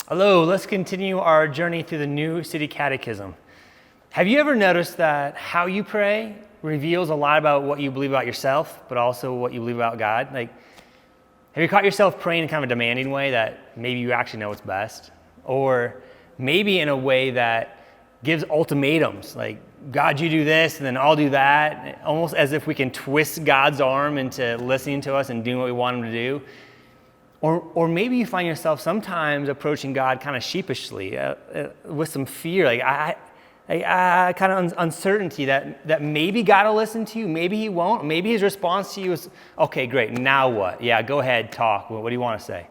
Hello, let's continue our journey through the new City Catechism. Have you ever noticed that how you pray reveals a lot about what you believe about yourself, but also what you believe about God? Have you caught yourself praying in kind of a demanding way that maybe you actually know what's best? Or maybe in a way that gives ultimatums, like, God, you do this, and then I'll do that, almost as if we can twist God's arm into listening to us and doing what we want him to do. Or maybe you find yourself sometimes approaching God kind of sheepishly, with some fear, kind of uncertainty that maybe God will listen to you, maybe he won't. Maybe his response to you is, okay, great, now what? Yeah, go ahead, talk. What do you want to say?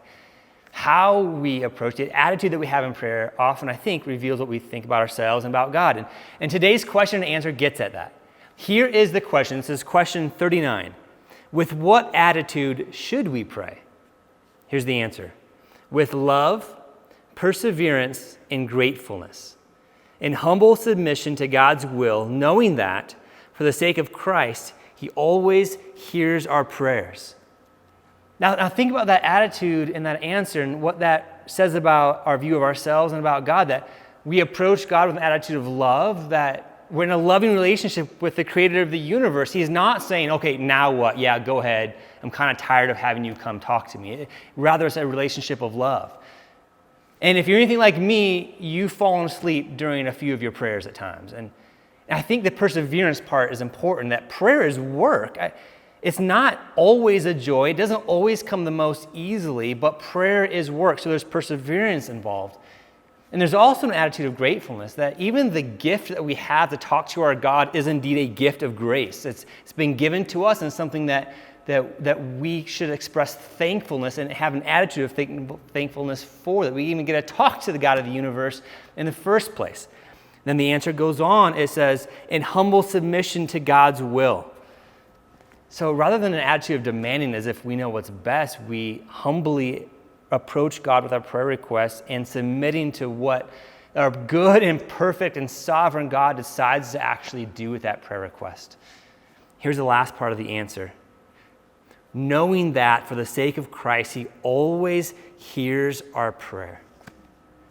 How we approach the attitude that we have in prayer often, I think, reveals what we think about ourselves and about God. And today's question and answer gets at that. Here is the question. This is question 39. With what attitude should we pray? Here's the answer. With love, perseverance, and gratefulness, in humble submission to God's will, knowing that, for the sake of Christ, he always hears our prayers. Now think about that attitude and that answer and what that says about our view of ourselves and about God, that we approach God with an attitude of love, that we're in a loving relationship with the creator of the universe. He's not saying, okay, now what? Yeah, go ahead. I'm kind of tired of having you come talk to me. Rather, it's a relationship of love. And if you're anything like me, you've fallen asleep during a few of your prayers at times. And I think the perseverance part is important, that prayer is work. It's not always a joy. It doesn't always come the most easily, but prayer is work. So there's perseverance involved. And there's also an attitude of gratefulness, that even the gift that we have to talk to our God is indeed a gift of grace. It's been given to us, and something that we should express thankfulness and have an attitude of thankfulness for, that we even get to talk to the God of the universe in the first place. Then the answer goes on. It says, in humble submission to God's will. So rather than an attitude of demanding as if we know what's best, we humbly approach God with our prayer requests and submitting to what our good and perfect and sovereign God decides to actually do with that prayer request. Here's the last part of the answer. Knowing that for the sake of Christ, he always hears our prayer.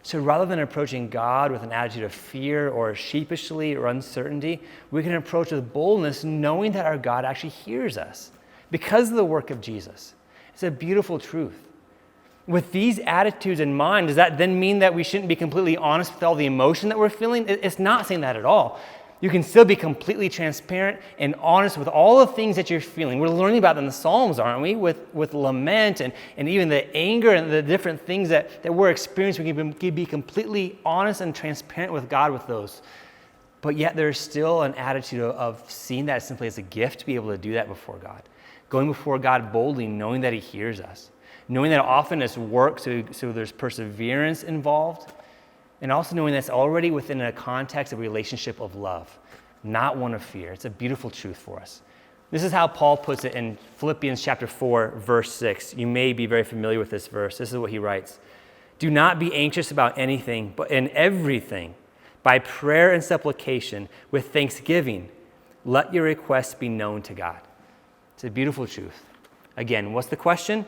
So rather than approaching God with an attitude of fear or sheepishly or uncertainty, we can approach with boldness, knowing that our God actually hears us because of the work of Jesus. It's a beautiful truth. With these attitudes in mind, does that then mean that we shouldn't be completely honest with all the emotion that we're feeling? It's not saying that at all. You can still be completely transparent and honest with all the things that you're feeling. We're learning about them in the Psalms, aren't we? With lament and even the anger and the different things that we're experiencing. We can be completely honest and transparent with God with those. But yet there's still an attitude of seeing that simply as a gift to be able to do that before God. Going before God boldly, knowing that he hears us. Knowing that often it's work, so there's perseverance involved. And also knowing that's already within a context of a relationship of love, not one of fear. It's a beautiful truth for us. This is how Paul puts it in Philippians chapter 4, verse 6. You may be very familiar with this verse. This is what he writes. Do not be anxious about anything, but in everything, by prayer and supplication, with thanksgiving, let your requests be known to God. It's a beautiful truth. Again, what's the question?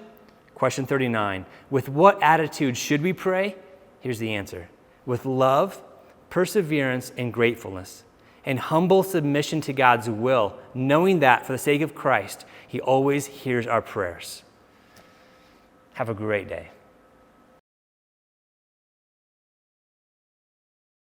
Question 39. With what attitude should we pray? Here's the answer. With love, perseverance, and gratefulness, and humble submission to God's will, knowing that for the sake of Christ, he always hears our prayers. Have a great day.